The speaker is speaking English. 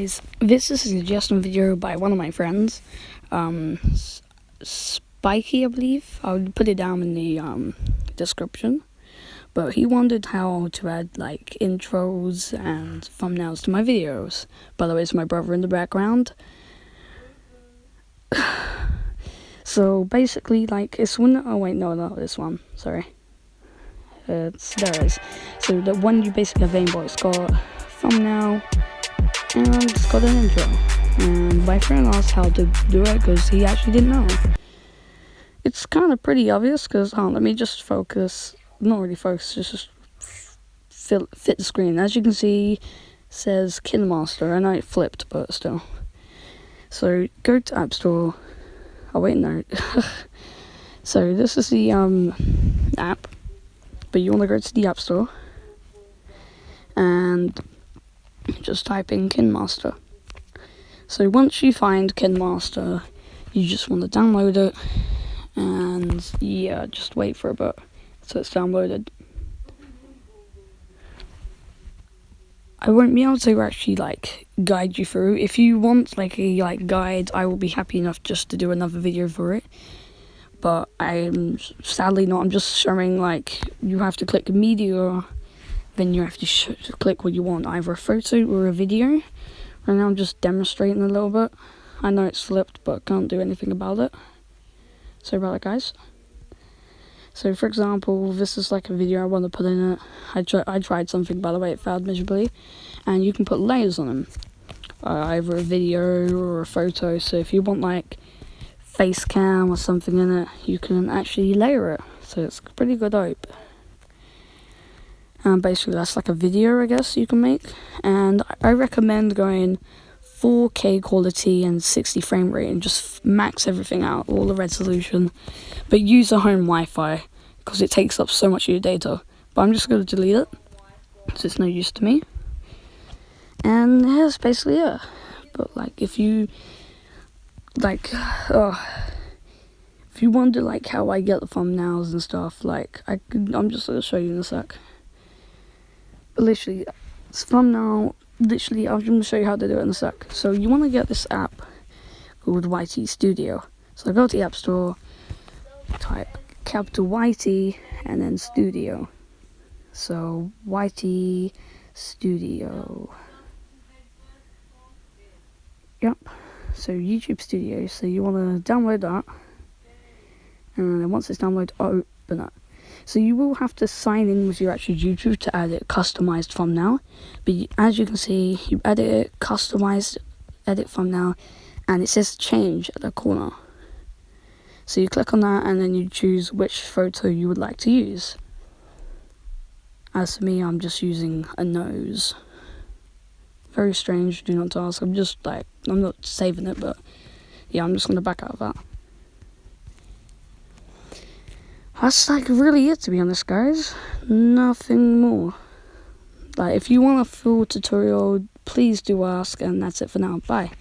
guys, this is a suggestion video by one of my friends, Spiky, I believe. I'll put it down in the description. But he wondered how to add like intros and thumbnails to my videos. By the way, it's my brother in the background. So basically, like, it's when, oh wait, no, not this one, sorry. There it is. So the one you basically have aimbot, it's got a thumbnail and it's got an intro. And my friend asked how to do it because he actually didn't know. It's kind of pretty obvious because, let me just focus. Not really focus, just fit the screen. As you can see, it says KinMaster. I know it flipped, but still. So go to App Store. Oh wait, no. So this is the app, but you want to go to the App Store and just type in KinMaster. So once you find KinMaster, you just want to download it, and yeah, just wait for a bit so it's downloaded. I won't be able to actually like guide you through. If you want like a guide, I will be happy enough just to do another video for it. But I'm sadly not. I'm just showing like you have to click media, then you have to click what you want, either a photo or a video. Right now I'm just demonstrating a little bit. I know it's flipped, but can't do anything about it. Sorry about that, guys. So for example, this is like a video I want to put in it. I tried something, by the way, it failed miserably. And you can put layers on them. Either a video or a photo. So if you want like face cam or something in it, you can actually layer it. So it's pretty good hope. And basically that's like a video, I guess, you can make. And I recommend going 4K quality and 60 frame rate and just max everything out, all the resolution. But use a home Wi-Fi because it takes up so much of your data. But I'm just going to delete it because it's no use to me. And yeah, that's basically it. But like if you like, if you wonder like how I get the thumbnails and stuff, like I'm just going to show you in a sec. But literally, it's thumbnail. Literally, I'm going to show you how to do it in a sec. So you want to get this app called YT Studio. So go to the App Store, type capital YT and then Studio. So YT Studio. Yep. So YouTube Studio. So you want to download that, and then once it's downloaded, open it. So you will have to sign in with your actual YouTube to edit customized thumbnail. But as you can see, you edit it, customized, edit thumbnail, and it says change at the corner. So you click on that and then you choose which photo you would like to use. As for me, I'm just using a nose. Very strange, do not ask. I'm not saving it, but yeah, I'm just going to back out of that. That's like really it, to be honest, guys. Nothing more. Like, if you want a full tutorial, please do ask, and that's it for now. Bye.